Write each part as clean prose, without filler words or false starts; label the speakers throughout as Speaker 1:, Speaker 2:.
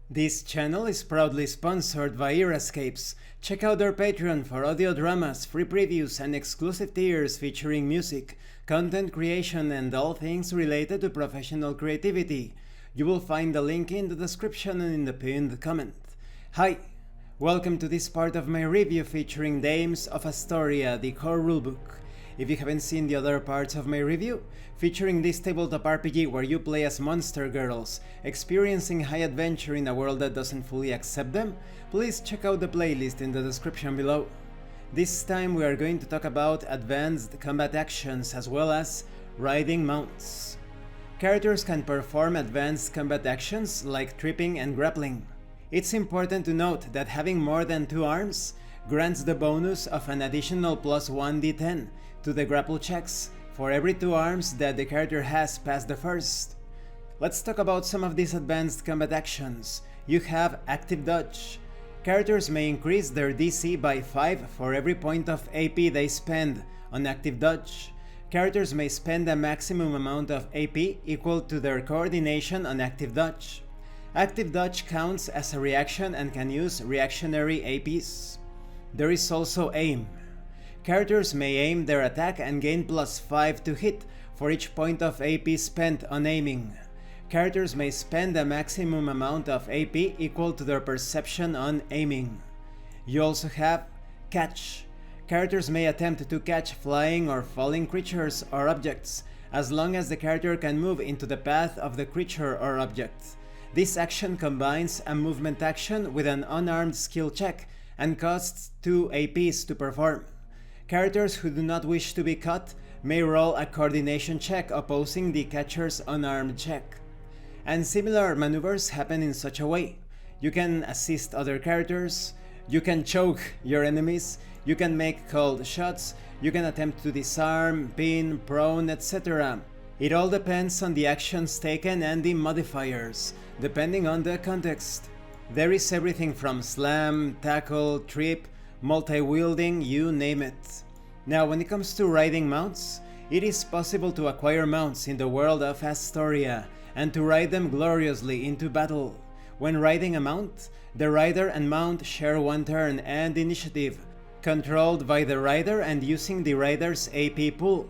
Speaker 1: This channel is proudly sponsored by EraScapes. Check out their Patreon for audio dramas, free previews, and exclusive tiers featuring music, content creation, and all things related to professional creativity. You will find the link in the description and in the pinned comment. Hi! Welcome to this part of my review featuring Dames of Asstoria, the core rulebook. If you haven't seen the other parts of my review, featuring this tabletop RPG where you play as monster girls, experiencing high adventure in a world that doesn't fully accept them, please check out the playlist in the description below. This time we are going to talk about advanced combat actions as well as riding mounts. Characters can perform advanced combat actions like tripping and grappling. It's important to note that having more than 2 arms grants the bonus of an additional plus 1d10 to the grapple checks for every 2 arms that the character has past the first. Let's talk about some of these advanced combat actions. You have active dodge. Characters may increase their DC by 5 for every point of AP they spend on active dodge. Characters may spend a maximum amount of AP equal to their coordination on active dodge. Active dodge counts as a reaction and can use reactionary APs. There is also aim. Characters may aim their attack and gain plus 5 to hit for each point of AP spent on aiming. Characters may spend a maximum amount of AP equal to their perception on aiming. You also have catch. Characters may attempt to catch flying or falling creatures or objects, as long as the character can move into the path of the creature or object. This action combines a movement action with an unarmed skill check and costs 2 APs to perform. Characters who do not wish to be caught may roll a coordination check opposing the catcher's unarmed check. And similar maneuvers happen in such a way. You can assist other characters, you can choke your enemies, you can make cold shots, you can attempt to disarm, pin, prone, etc. It all depends on the actions taken and the modifiers, depending on the context. There is everything from slam, tackle, trip, multi-wielding, you name it. Now when it comes to riding mounts, it is possible to acquire mounts in the world of Asstoria and to ride them gloriously into battle. When riding a mount, the rider and mount share 1 turn and initiative, controlled by the rider and using the rider's AP pool.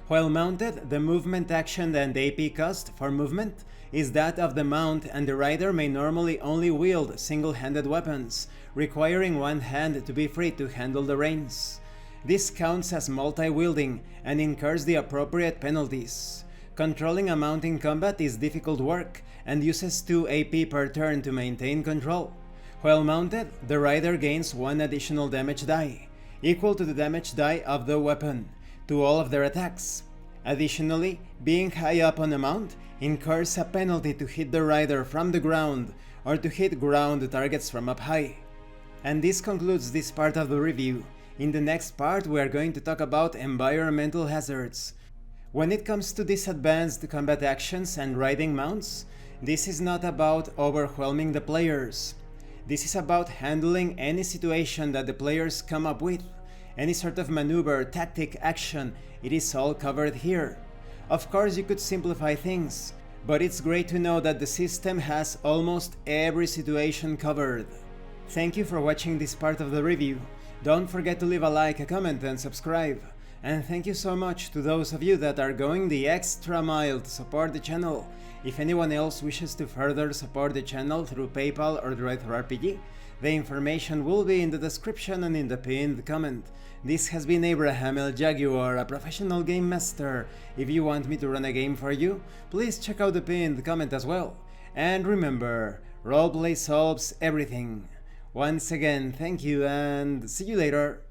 Speaker 1: While mounted, the movement action and AP cost for movement is that of the mount, and the rider may normally only wield single-handed weapons, requiring one hand to be free to handle the reins. This counts as multi-wielding and incurs the appropriate penalties. Controlling a mount in combat is difficult work and uses 2 AP per turn to maintain control. While mounted, the rider gains 1 additional damage die, equal to the damage die of the weapon, to all of their attacks. Additionally, being high up on a mount incurs a penalty to hit the rider from the ground or to hit ground targets from up high. And this concludes this part of the review. In the next part we are going to talk about environmental hazards. When it comes to these advanced combat actions and riding mounts, this is not about overwhelming the players. This is about handling any situation that the players come up with. Any sort of maneuver, tactic, action, it is all covered here. Of course you could simplify things, but it's great to know that the system has almost every situation covered. Thank you for watching this part of the review. Don't forget to leave a like, a comment, and subscribe. And thank you so much to those of you that are going the extra mile to support the channel. If anyone else wishes to further support the channel through PayPal or Direct RPG, the information will be in the description and in the pinned comment. This has been Abraham El Jaguar, a professional game master. If you want me to run a game for you, please check out the pinned comment as well. And remember, roleplay solves everything. Once again, thank you and see you later.